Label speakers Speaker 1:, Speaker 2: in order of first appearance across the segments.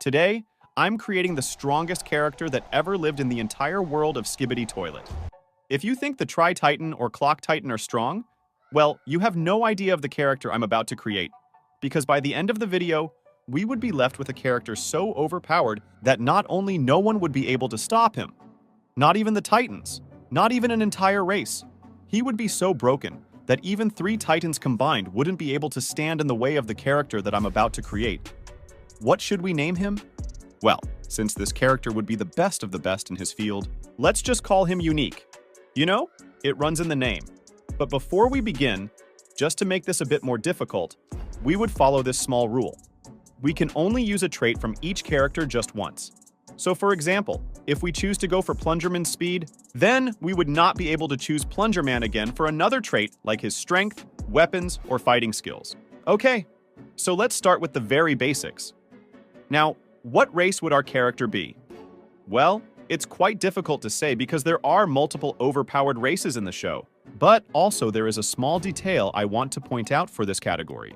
Speaker 1: Today, I'm creating the strongest character that ever lived in the entire world of Skibidi Toilet. If you think the Tri-Titan or Clock Titan are strong, well, you have no idea of the character I'm about to create, because by the end of the video, we would be left with a character so overpowered that not only no one would be able to stop him, not even the Titans, not even an entire race. He would be so broken that even 3 Titans combined wouldn't be able to stand in the way of the character that I'm about to create. What should we name him? Well, since this character would be the best of the best in his field, let's just call him Unique. You know, it runs in the name. But before we begin, just to make this a bit more difficult, we would follow this small rule. We can only use a trait from each character just once. So for example, if we choose to go for Plungerman's speed, then we would not be able to choose Plungerman again for another trait like his strength, weapons, or fighting skills. Okay, so let's start with the very basics. Now, what race would our character be? Well, it's quite difficult to say because there are multiple overpowered races in the show. But also there is a small detail I want to point out for this category.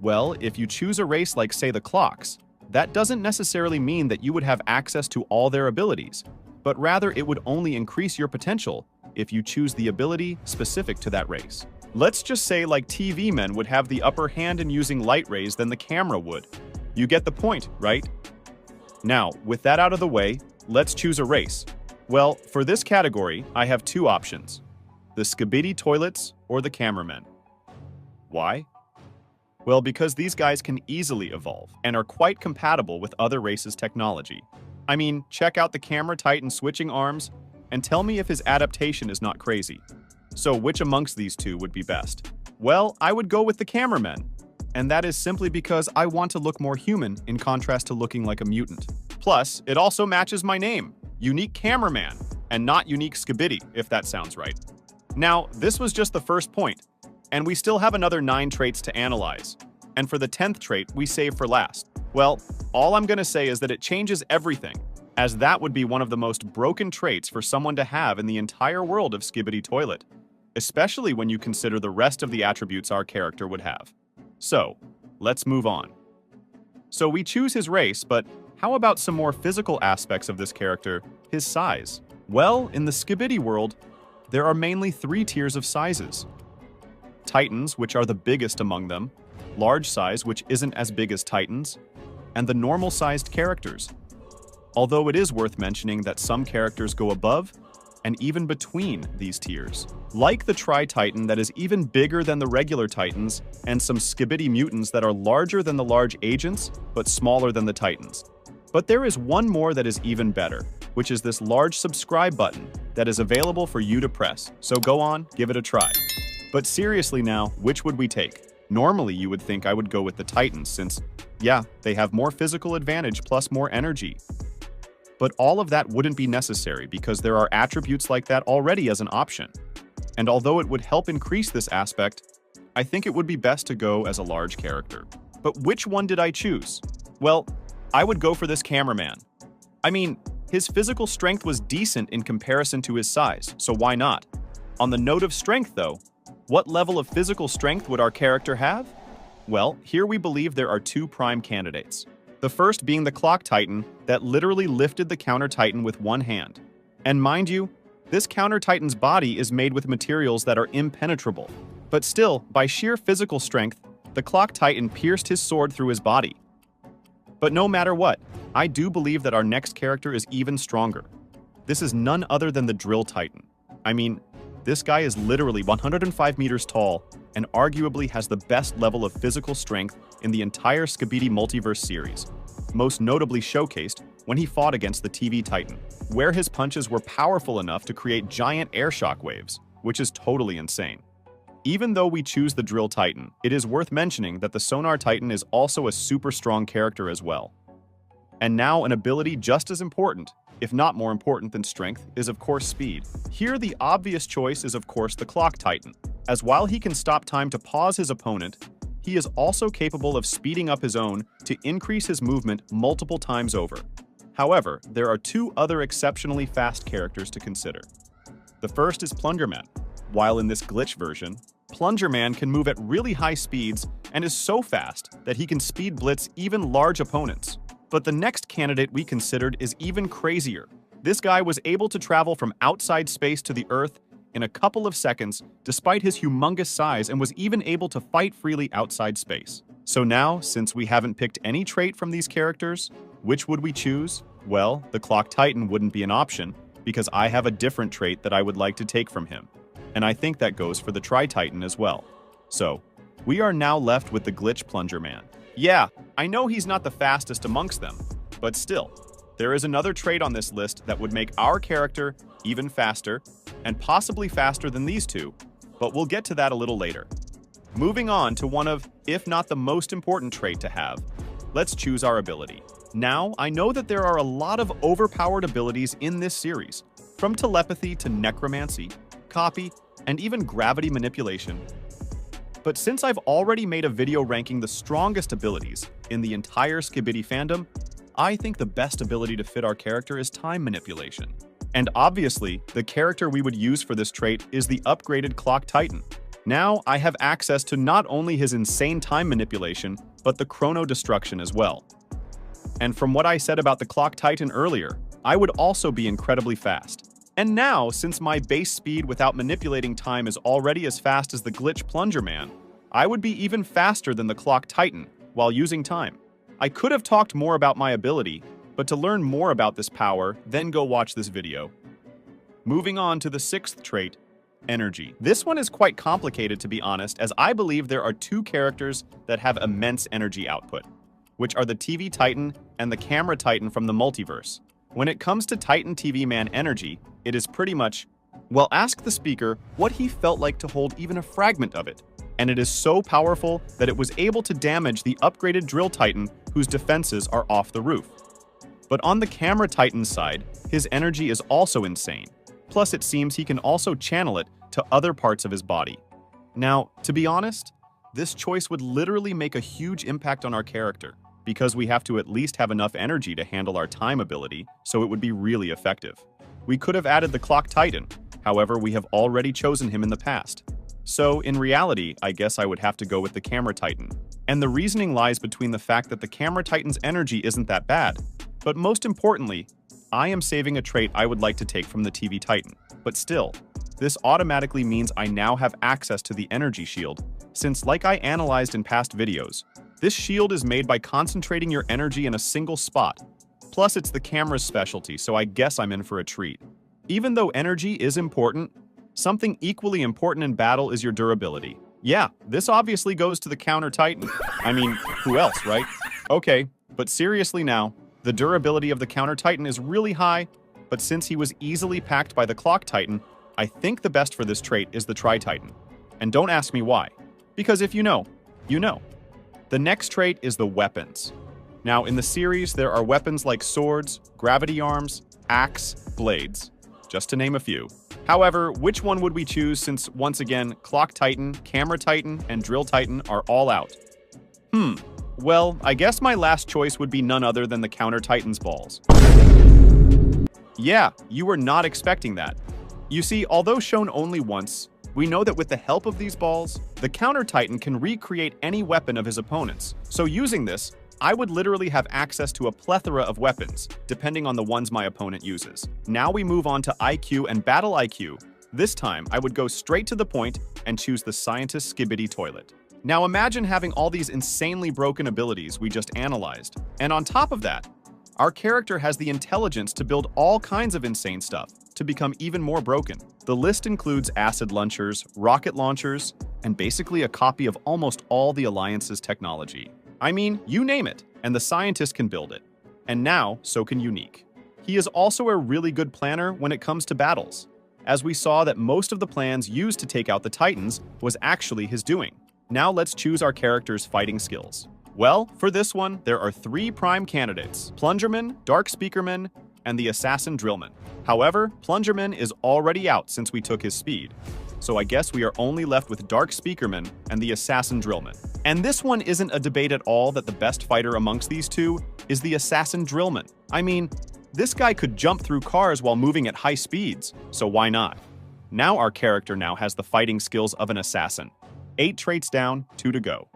Speaker 1: Well, if you choose a race like, say, the Clocks, that doesn't necessarily mean that you would have access to all their abilities, but rather it would only increase your potential if you choose the ability specific to that race. Let's just say like TV men would have the upper hand in using light rays than the camera would. You get the point, right? Now, with that out of the way, let's choose a race. Well, for this category, I have 2 options: the Skibidi Toilets or the Cameramen. Why? Well, because these guys can easily evolve and are quite compatible with other races' technology. I mean, check out the Camera Titan switching arms and tell me if his adaptation is not crazy. So which amongst these 2 would be best? Well, I would go with the Cameramen, and that is simply because I want to look more human in contrast to looking like a mutant. Plus, it also matches my name, Unique Cameraman, and not Unique Skibidi, if that sounds right. Now, this was just the first point, and we still have another 9 traits to analyze. And for the 10th trait, we save for last. Well, all I'm gonna say is that it changes everything, as that would be one of the most broken traits for someone to have in the entire world of Skibidi Toilet, especially when you consider the rest of the attributes our character would have. So, let's move on. So we choose his race, but how about some more physical aspects of this character, his size? Well, in the Skibidi world, there are mainly 3 tiers of sizes. Titans, which are the biggest among them, large size, which isn't as big as Titans, and the normal-sized characters. Although it is worth mentioning that some characters go above and even between these tiers, like the Tri-Titan that is even bigger than the regular Titans, and some Skibidi mutants that are larger than the large agents, but smaller than the Titans. But there is one more that is even better, which is this large subscribe button that is available for you to press. So go on, give it a try. But seriously now, which would we take? Normally you would think I would go with the Titans since, yeah, they have more physical advantage plus more energy. But all of that wouldn't be necessary because there are attributes like that already as an option. And although it would help increase this aspect, I think it would be best to go as a large character. But which one did I choose? Well, I would go for this Cameraman. I mean, his physical strength was decent in comparison to his size, so why not? On the note of strength though, what level of physical strength would our character have? Well, here we believe there are 2 prime candidates. The first being the Clock Titan that literally lifted the Counter Titan with one hand. And mind you, this Counter Titan's body is made with materials that are impenetrable. But still, by sheer physical strength, the Clock Titan pierced his sword through his body. But no matter what, I do believe that our next character is even stronger. This is none other than the Drill Titan. I mean, this guy is literally 105 meters tall and arguably has the best level of physical strength in the entire Skibidi Multiverse series, most notably showcased when he fought against the TV Titan, where his punches were powerful enough to create giant air shock waves, which is totally insane. Even though we choose the Drill Titan, it is worth mentioning that the Sonar Titan is also a super strong character as well. And now an ability just as important, if not more important than strength, is of course speed. Here the obvious choice is of course the Clock Titan, as while he can stop time to pause his opponent, he is also capable of speeding up his own to increase his movement multiple times over. However, there are 2 other exceptionally fast characters to consider. The first is Plungerman. While in this glitch version, Plungerman can move at really high speeds and is so fast that he can speed blitz even large opponents. But the next candidate we considered is even crazier. This guy was able to travel from outside space to the Earth in a couple of seconds despite his humongous size and was even able to fight freely outside space. So now, since we haven't picked any trait from these characters, which would we choose? Well, the Clock Titan wouldn't be an option because I have a different trait that I would like to take from him. And I think that goes for the Tri-Titan as well. So, we are now left with the Glitch Plunger Man. Yeah, I know he's not the fastest amongst them, but still, there is another trait on this list that would make our character even faster, and possibly faster than these two, but we'll get to that a little later. Moving on to one of, if not the most important trait to have, let's choose our ability. Now, I know that there are a lot of overpowered abilities in this series, from telepathy to necromancy, copy, and even gravity manipulation. But since I've already made a video ranking the strongest abilities in the entire Skibidi fandom, I think the best ability to fit our character is time manipulation. And obviously, the character we would use for this trait is the upgraded Clock Titan. Now, I have access to not only his insane time manipulation, but the chrono destruction as well. And from what I said about the Clock Titan earlier, I would also be incredibly fast. And now, since my base speed without manipulating time is already as fast as the Glitch Plunger Man, I would be even faster than the Clock Titan while using time. I could have talked more about my ability, but to learn more about this power, then go watch this video. Moving on to the sixth trait, energy. This one is quite complicated, to be honest, as I believe there are two characters that have immense energy output, which are the TV Titan and the Camera Titan from the multiverse. When it comes to Titan TV Man energy, it is pretty much, well, ask the speaker what he felt like to hold even a fragment of it. And it is so powerful that it was able to damage the upgraded Drill Titan whose defenses are off the roof. But on the Camera Titan's side, his energy is also insane. Plus, it seems he can also channel it to other parts of his body. Now, to be honest, this choice would literally make a huge impact on our character, because we have to at least have enough energy to handle our time ability, so it would be really effective. We could have added the Clock Titan, however, we have already chosen him in the past. So, in reality, I guess I would have to go with the Camera Titan. And the reasoning lies between the fact that the Camera Titan's energy isn't that bad, but most importantly, I am saving a trait I would like to take from the TV Titan. But still, this automatically means I now have access to the energy shield, since like I analyzed in past videos, this shield is made by concentrating your energy in a single spot. Plus, it's the camera's specialty, so I guess I'm in for a treat. Even though energy is important, something equally important in battle is your durability. Yeah, this obviously goes to the Counter Titan. I mean, who else, right? Okay, but seriously now, the durability of the Counter Titan is really high, but since he was easily packed by the Clock Titan, I think the best for this trait is the Tri-Titan. And don't ask me why, because if you know, you know. The next trait is the weapons. Now, in the series, there are weapons like swords, gravity arms, axe, blades, just to name a few. However, which one would we choose since, once again, Clock Titan, Camera Titan, and Drill Titan are all out? Well, I guess my last choice would be none other than the Counter Titan's balls. Yeah, you were not expecting that. You see, although shown only once, we know that with the help of these balls, the Counter Titan can recreate any weapon of his opponents. So using this, I would literally have access to a plethora of weapons, depending on the ones my opponent uses. Now we move on to IQ and Battle IQ. This time, I would go straight to the point and choose the Scientist Skibidi Toilet. Now imagine having all these insanely broken abilities we just analyzed. And on top of that, our character has the intelligence to build all kinds of insane stuff to become even more broken. The list includes acid launchers, rocket launchers, and basically a copy of almost all the Alliance's technology. I mean, you name it, and the scientist can build it. And now, so can Unique. He is also a really good planner when it comes to battles, as we saw that most of the plans used to take out the Titans was actually his doing. Now let's choose our character's fighting skills. Well, for this one, there are 3 prime candidates: Plungerman, Dark Speakerman, and the Assassin Drillman. However, Plungerman is already out since we took his speed, so I guess we are only left with Dark Speakerman and the Assassin Drillman. And this one isn't a debate at all that the best fighter amongst these two is the Assassin Drillman. I mean, this guy could jump through cars while moving at high speeds, so why not? Now our character now has the fighting skills of an assassin. 8 traits down, 2 to go.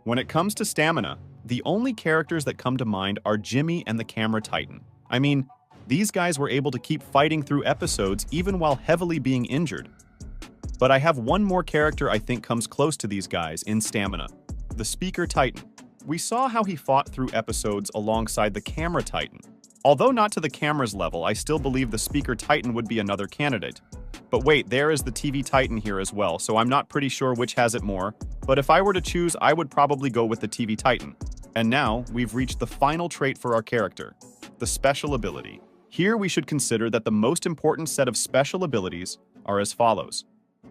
Speaker 1: When it comes to stamina, The only characters that come to mind are Jimmy and the Camera Titan. I mean, these guys were able to keep fighting through episodes even while heavily being injured. But I have one more character I think comes close to these guys in stamina, the Speaker Titan. We saw how he fought through episodes alongside the Camera Titan. Although not to the camera's level, I still believe the Speaker Titan would be another candidate. But wait, there is the TV Titan here as well, so I'm not pretty sure which has it more, but if I were to choose, I would probably go with the TV Titan. And now, we've reached the final trait for our character, the special ability. Here we should consider that the most important set of special abilities are as follows.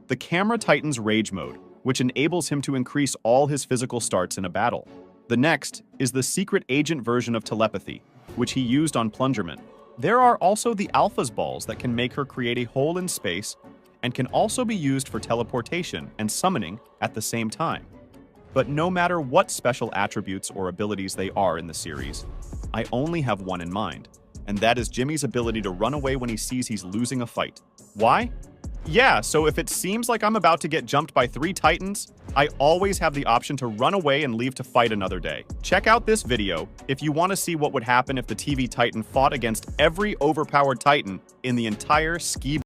Speaker 1: The Camera Titan's Rage Mode, which enables him to increase all his physical starts in a battle. The next is the Secret Agent version of telepathy, which he used on Plungerman. There are also the Alpha's balls that can make her create a hole in space and can also be used for teleportation and summoning at the same time. But no matter what special attributes or abilities they are in the series, I only have one in mind, and that is Jimmy's ability to run away when he sees he's losing a fight. Why? Yeah, so if it seems like I'm about to get jumped by 3 Titans, I always have the option to run away and leave to fight another day. Check out this video if you want to see what would happen if the TV Titan fought against every overpowered Titan in the entire skibidi